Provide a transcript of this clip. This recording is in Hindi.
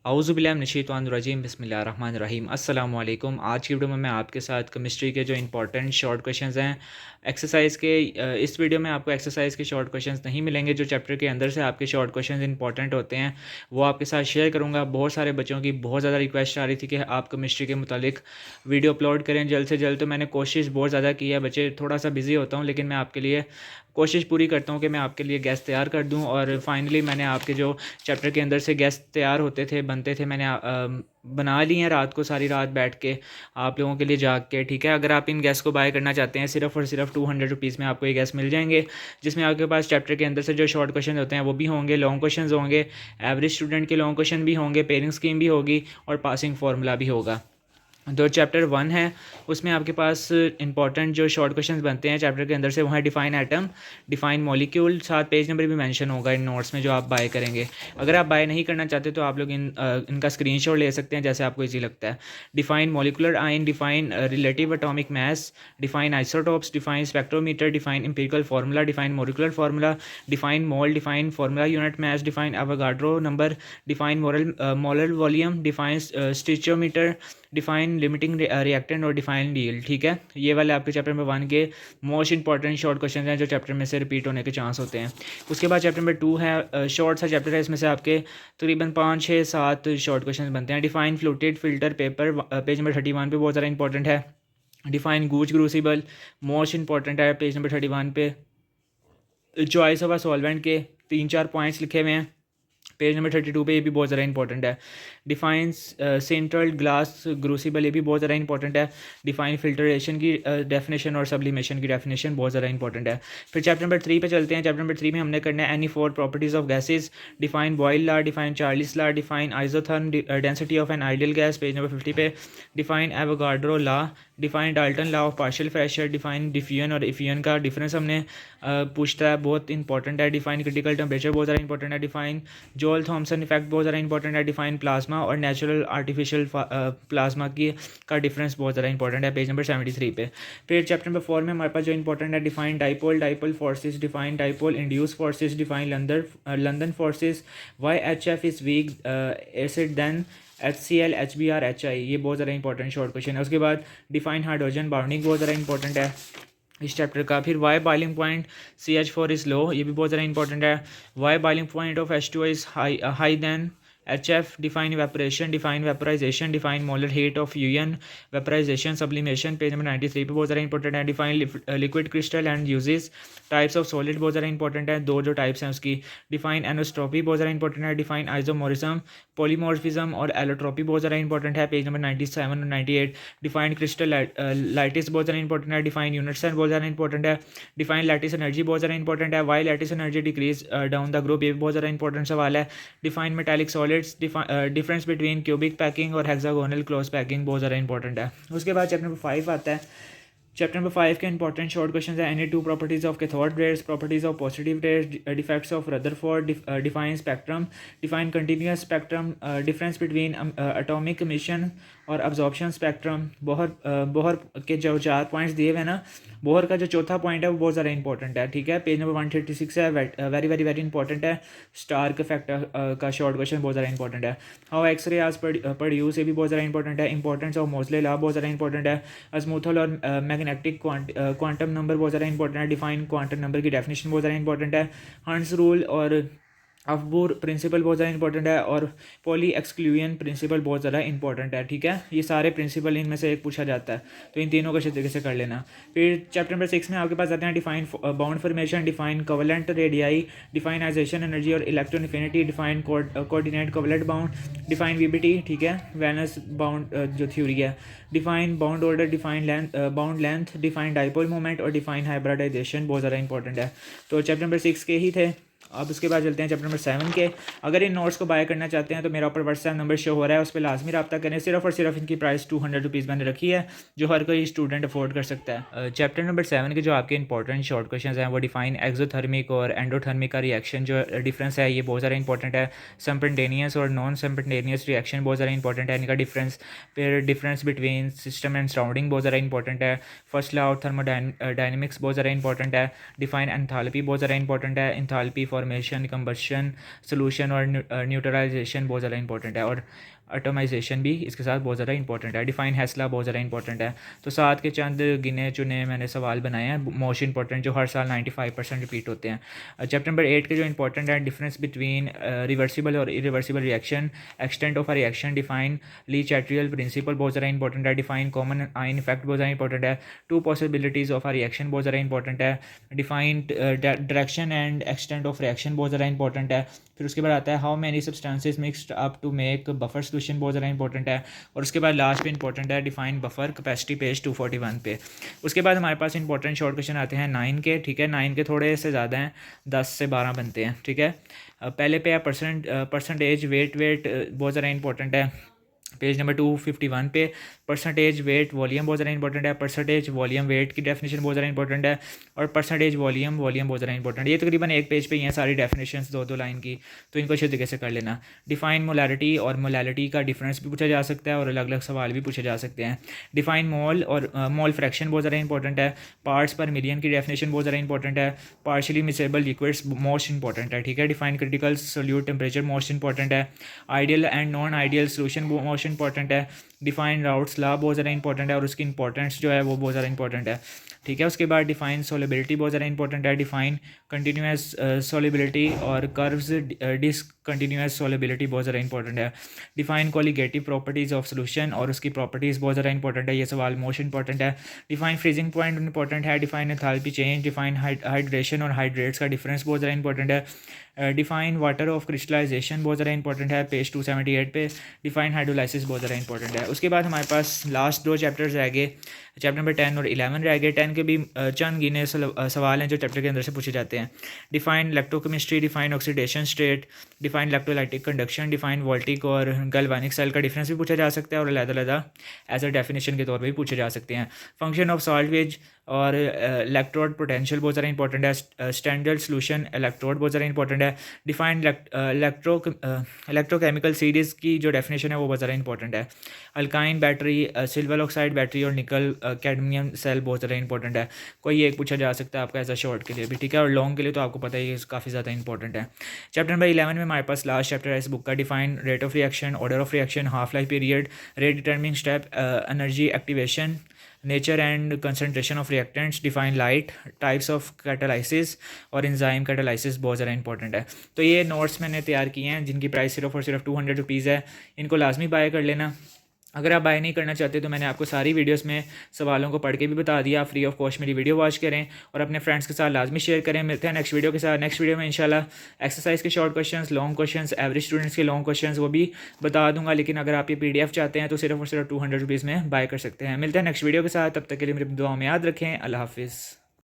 औज़ुबिल्लाहिमिनश्शैतानिर्रजीम बिस्मिल्लाहिर्रहमानिर्रहीम अस्सलाम वालेकुम। आज की वीडियो में मैं आपके साथ केमिस्ट्री के जो इंपॉर्टेंट शॉर्ट क्वेश्चंस हैं एक्सरसाइज के, इस वीडियो में आपको एक्सरसाइज के शॉर्ट क्वेश्चंस नहीं मिलेंगे। जो चैप्टर के अंदर से आपके शॉर्ट क्वेश्चंस इंपॉर्टेंट होते हैं वो आपके साथ शेयर करूँगा। बहुत सारे बच्चों की बहुत ज़्यादा रिक्वेस्ट आ रही थी कि आप केमिस्ट्री के मुतालिक वीडियो अपलोड करें जल्द से जल्द, तो मैंने कोशिश बहुत ज़्यादा की है। बच्चे थोड़ा सा बिजी होता हूँ लेकिन मैं आपके लिए कोशिश पूरी करता हूँ कि मैं आपके लिए गेस्ट तैयार कर दूँ। और फाइनली मैंने आपके जो चैप्टर के अंदर से गेस्ट तैयार होते थे, बनते थे, मैंने बना ली हैं रात को, सारी रात बैठ के आप लोगों के लिए जाग के। ठीक है, अगर आप इन गैस को बाय करना चाहते हैं सिर्फ और सिर्फ 200 रुपीज़ में आपको ये गैस मिल जाएंगे, जिसमें आपके पास चैप्टर के अंदर से जो शॉर्ट क्वेश्चन होते हैं वो भी होंगे, लॉन्ग क्वेश्चन होंगे, एवरेज स्टूडेंट के लॉन्ग क्वेश्चन भी होंगे, पेयरिंग स्कीम भी होगी और पासिंग फार्मूला भी होगा। तो चैप्टर 1 है, उसमें आपके पास इंपॉर्टेंट जो शॉर्ट क्वेश्चंस बनते हैं चैप्टर के अंदर से वो है डिफाइन एटम, डिफाइन मॉलिक्यूल, साथ पेज नंबर भी मेंशन होगा इन नोट्स में जो आप बाय करेंगे। अगर आप बाय नहीं करना चाहते तो आप लोग इनका स्क्रीनशॉट ले सकते हैं जैसे आपको इजी लगता है। Define molecular ion, define relative atomic mass, define isotopes, define spectrometer, define empirical formula, define molecular formula, define mole, define formula unit mass, define Avogadro number, define molar volume, define stoichiometry, define limiting reactant और डिफाइन डील। ठीक है, ये वाले आपके चैप्टर नंबर 1 के मोस्ट इंपॉर्टेंट शॉर्ट क्वेश्चन हैं जो चैप्टर में से रिपीट होने के चांस होते हैं। उसके बाद चैप्टर नंबर 2 है, शॉर्ट सा चैप्टर है, इसमें से आपके तकरीबन 5 6 7 शॉर्ट क्वेश्चन बनते हैं। Define fluted filter paper, page number 31 पे बहुत ज़्यादा इंपॉर्टेंट है। डिफाइन गूज क्रूसिबल, मोस्ट इंपॉर्टेंट है, पेज नंबर 31 पे। चॉइस ऑफ अ सॉल्वेंट के 3 4 पॉइंट्स लिखे हुए हैं पेज नंबर 32 पे, ये भी बहुत ज़्यादा इंपॉर्टेंट है। डिफाइन सेंट्रल ग्लास ग्रूसिबल, ये भी बहुत ज़्यादा इंपॉर्टेंट है। डिफाइन फिल्ट्रेशन की डेफिनेशन और सब्लिमेशन की डेफिनेशन बहुत ज़्यादा इंपॉर्टेंट है। फिर चैप्टर नंबर 3 पे चलते हैं। चैप्टर नंबर 3 में हमने करना है any 4 properties of gases, define Boyle law, define Charles law, define isotherm density of an ideal gas, page number 50 पे। Define Avogadro law, define Dalton law of partial pressure, define diffusion और इफ्यूजन का डिफरेंस हमने पूछता है, बहुत इंपॉर्टेंट है। डिफाइन क्रिटिकल टेम्परेचर बहुत ज़्यादा इंपॉर्टेंट है। डिफाइन जोल थॉमसन इफेक्ट बहुत ज़्यादा इंपॉर्टेंट है। डिफाइन प्लाज्मा और नेचुरल आर्टिफिशियल प्लाज्मा की का डिफरेंस बहुत ज़्यादा इंपॉर्टेंट है, पेज नंबर 73 पे। फिर चैप्टर नंबर 4 में हमारे पास जो इंपॉर्टेंट है define dipole, dipole forces, define dipole induce forces, define London forces, why H F is weak acid than HCl HBr HI, ये बहुत ज़्यादा इंपॉर्टेंट शॉर्ट क्वेश्चन है। उसके बाद डिफाइन हाइड्रोजन बाउंडिंग बहुत ज़्यादा इंपॉर्टेंट है इस चैप्टर का। फिर why boiling point CH4 is low, ये भी बहुत ज़्यादा इंपॉर्टेंट है। Why boiling point of H2 is high than HF, define evaporation, define vaporization, define molar heat of यूएन, वेपराइजेशन, सब्लिमेशन, पेज नंबर 93 पे बहुत ज़्यादा इंपॉर्टेंट है। Define liquid crystal and uses, types of solid बहुत ज़्यादा इंपॉर्टेंट है, दो जो टाइप्स हैं उसकी। डिफाइन एनोस्ट्रोपी बहुत ज़्यादा इंपॉर्टेंट है। डिफाइन आइसोमोरिज्म, पॉलीमॉर्फिज्म और एलोट्रोपी बहुत ज़्यादा इंपॉर्टेंट है, पेज नंबर 97 और 98। डिफाइन क्रिस्टल लाइटिस बहुत ज़्यादा इंपॉर्टेंट है। डिफाइन यूनिट सेल बहुत ज़्यादा इंपॉर्टेंट है। डिफाइन लैटिस एनर्जी बहुत ज़्यादा इंपॉर्टेंट है। Why lattice energy decrease down the group, ये भी बहुत ज़्यादा इंपॉर्टेंट सवाल है। Define metallic solids, difference between cubic packing और हेक्सागोनल क्लोज पैकिंग बहुत ज़्यादा इंपॉर्टेंट है। उसके बाद चैप्टर नंबर 5 आता है। चैप्टर नंबर 5 के इंपॉर्टेंट शॉर्ट क्वेश्चन है any two properties of cathode rays, properties of positive raise, defects of Rutherford, define spectrum, define continuous spectrum, difference between atomic emission और अब्जॉर्प्शन स्पेक्ट्रम। बोहर के जो 4 पॉइंट्स दिए हुए हैं ना, बोहर का जो चौथा पॉइंट है वो बहुत ज़्यादा इंपॉर्टेंट है। ठीक है, पेज नंबर 136 है, वेरी वेरी वेरी इंपॉर्टेंट है। स्टार्क इफेक्ट का शॉर्ट क्वेश्चन बहुत ज़्यादा इंपॉर्टेंट है। हाउ एक्सरे आज प्रोड्यूस, ये भी बहुत ज़्यादा इंपॉर्टेंट है। इंपॉर्टेंस ऑफ मोसले लॉ बहुत ज़्यादा इंपॉर्टेंट है। अजमूथल और मैग्नेटिक क्वांटम नंबर बहुत ज़्यादा इंपॉर्टेंट है। डिफाइन क्वांटम नंबर की डेफिनेशन बहुत ज़्यादा इंपॉर्टेंट है। हंस रूल और अफबूर प्रिंसिपल बहुत ज़्यादा इंपॉर्टेंट है और पॉली एक्सक्लूजन प्रिंसिपल बहुत ज़्यादा इंपॉर्टेंट है। ठीक है, ये सारे प्रिंसिपल इनमें से एक पूछा जाता है, तो इन तीनों को अच्छे तरीके से कर लेना। फिर चैप्टर नंबर 6 में आपके पास आते हैं define bond formation, define covalent radii, define ionisation energy और electron affinity, define coordinate covalent bond, define VBT। ठीक है, वैलेंस बाउंड जो थ्योरी है। Define bond order, define bond length, define dipole moment और डिफाइन हाइब्रिडाइजेशन बहुत ज़्यादा इंपॉर्टेंट है। तो चैप्टर नंबर 6 के ही थे। अब उसके बाद चलते हैं चैप्टर नंबर 7 के। अगर इन नोट्स को बाय करना चाहते हैं तो मेरा ऊपर व्हाट्सएप नंबर शो हो रहा है, उस पर लाजमी रब्ता करें। सिर्फ और सिर्फ इनकी प्राइस 200 रुपीज़ मैंने रखी है, जो हर कोई स्टूडेंट अफोर्ड कर सकता है। चैप्टर नंबर 7 के जो आपके इंपॉर्टेंट शॉर्ट क्वेश्चन हैं वो डिफाइन एक्सोथर्मिक और एंडोथर्मिक का रिएक्शन जो डिफरेंस है ये बहुत ज़्यादा इंपॉर्टेंट है। स्पॉन्टेनियस और नॉन स्पॉन्टेनियस रिएक्शन बहुत ज़्यादा इंपॉर्टेंट है, इनका डिफरेंस। फिर difference between system and surrounding बहुत ज़्यादा इंपॉर्टेंट है। फर्स्ट लॉ ऑफ थर्मोडायनेमिक्स बहुत ज़्यादा इंपॉर्टेंट है। डिफाइन एंथैल्पी बहुत ज़्यादा इंपॉर्टेंट है। एंथैल्पी फॉर्मेशन, कंबशन, सोल्यूशन और न्यूट्रलाइजेशन बहुत ज़्यादा इंपॉर्टेंट है, और एटोमाइजेशन भी इसके साथ बहुत ज़्यादा इंपॉर्टेंट है। डिफाइन हैसला बहुत ज़्यादा इंपॉर्टेंट है। तो साथ के चंद गिने चुने मैंने सवाल बनाए हैं मोस्ट इंपॉर्टेंट, जो हर साल 95% रिपीट होते हैं। चैप्टर नंबर 8 के जो इंपॉर्टेंट है, डिफरेंस बिटवीन रिवर्सिबल और irreversible reaction, extent of a reaction, define Le Chatelier principle बहुत ज़्यादा इंपॉर्टेंट है, डिफाइन कॉमन आइन इफेक्ट बहुत ज़्यादा इंपॉर्टेंट है, two possibilities of a reaction बहुत ज़्यादा इंपॉर्टेंट है, define direction and extent of reaction बहुत ज़्यादा इंपॉर्टेंट है। फिर उसके बाद आता है how many substances mixed up to make buffer solution बहुत ज़्यादा इंपॉर्टेंट है। और उसके बाद लास्ट पे इंपॉर्टेंट है डिफाइन बफर कैपेसिटी, पेज 241 पे। उसके बाद हमारे पास इंपॉर्टेंट शॉर्ट क्वेश्चन आते हैं 9 के, ठीक है। 9 के थोड़े से ज़्यादा हैं, 10 से 12 बनते हैं, ठीक है। पहले पे है परसेंटेज वेट बहुत ज़्यादा इंपॉर्टेंट है, पेज नंबर 251 पे। परसेंटेज वेट वॉल्यूम बहुत ज़्यादा इंपॉर्टेंट है, परसेंटेज वॉल्यूम वेट की डेफिनेशन बहुत ज़्यादा इंपॉर्टेंट है, और परसेंटेज वॉल्यूम बहुत ज़्यादा इंपॉर्टेंट है। ये तकरीबन एक पेज पे ही हैं सारी डेफिनेशंस, दो लाइन की, तो इनको अच्छे तरीके से कर लेना। डिफाइन मोलैरिटी और मोलैरिटी का डिफरेंस भी पूछा जा सकता है, और अलग अलग सवाल भी पूछे जा सकते हैं। डिफाइन मोल और मोल फ्रैक्शन बहुत ज़्यादा इंपॉर्टेंट है, पार्ट्स पर मिलियन की डेफिनेशन बहुत ज़्यादा इंपॉर्टेंट है, partially miscible liquids most important है, ठीक है। Define critical solute temperature most important है, ideal and non ideal solution most important है, डिफाइन राउट्स लॉ बहुत ज़्यादा इंपॉर्टेंट है, और उसकी इंपॉर्टेंस जो है वो बहुत ज़्यादा इंपॉर्टेंट है, ठीक है। उसके बाद डिफाइन सोलेबिलिटी बहुत ज़्यादा इंपॉर्टेंट है, डिफाइन कंटिन्यूस सोलेबिलिटी और कर्व्स डिसकंटिन्यूस सोलेबिलिटी बहुत ज़्यादा इंपॉर्टेंट है, define colligative properties of solution और उसकी प्रॉपर्टीज़ बहुत ज़्यादा इंपॉर्टेंट है, ये सवाल मोस्ट इंपॉर्टेंट है। डिफाइन फ्रीजिंग पॉइंट इंपॉर्टेंट है, define enthalpy change, define hydration और हाइड्रेट्स का डिफरेंस बहुत ज़्यादा इंपॉर्टेंट है, डिफाइन वाटर ऑफ क्रिस्टलाइजेशन बहुत ज़्यादा इंपॉर्टेंट है, पेज 278 पे। डिफाइन हाइड्रोलाइसिस बहुत ज़्यादा इंपॉर्टेंट है। उसके बाद हमारे पास लास्ट दो चैप्टर्स रह गए, चैप्टर नंबर 10 और 11 रह गए। 10 के भी चंद गिने सवाल हैं जो चैप्टर के अंदर से पूछे जाते हैं। Define electrochemistry, define oxidation state, define electrolytic conduction, define voltaic और गैल्वेनिक सेल का डिफरेंस भी पूछा जा सकता है, और अलग-अलग एज अ डेफिनेशन के तौर पर भी पूछे जा सकते हैं। फंक्शन ऑफ सॉल्ट वेज और इलेक्ट्रोड पोटेंशियल बहुत ज़्यादा इंपॉर्टेंट है, स्टैंडर्ड सोल्यूशन इलेक्ट्रोड बहुत ज़्यादा इंपॉर्टेंट है, डिफाइन इलेक्ट्रोकेमिकल सीरीज़ की जो डेफिनेशन है वो बहुत ज़्यादा इंपॉर्टेंट है, alkyne battery, silver oxide battery और निकल कैडमियम सेल बहुत ज़्यादा इंपॉर्टेंट है। कोई एक पूछा जा सकता है आपका एज अ शॉर्ट के लिए भी, ठीक है, और लॉन्ग के लिए तो आपको पता ही है काफ़ी ज़्यादा इंपॉर्टेंट है। चैप्टर नंबर 11 में हमारे पास लास्ट चैप्टर है इस बुक का, define rate of reaction, order of reaction, half life period, rate determining step, energy activation, nature and concentration of reactants, define light, types of catalysis और एंजाइम कैटालाइसिस बहुत ज़्यादा इंपॉर्टेंट है। तो ये नोट्स मैंने तैयार किए हैं जिनकी प्राइस सिर्फ और सिर्फ 200 रुपीज़ है, इनको लाजमी बाय कर लेना। अगर आप बाय नहीं करना चाहते तो मैंने आपको सारी वीडियोस में सवालों को पढ़ के भी बता दिया, फ्री ऑफ कॉस्ट मेरी वीडियो वॉच करें और अपने फ्रेंड्स के साथ लाजमी शेयर करें। मिलते हैं नेक्स्ट वीडियो के साथ। नेक्स्ट वीडियो में इंशाल्लाह एक्सरसाइज के short questions, long questions, average students के लॉन्ग क्वेश्चंस वो भी बता दूंगा, लेकिन अगर आप ये PDF चाहते हैं तो सिर्फ और सिर्फ 200 रुपीज़ में बाय कर सकते हैं। मिलते हैं नेक्स्ट वीडियो के साथ, तब तक के लिए मेरी दुआ में याद रखें। अल्लाह हाफिज़।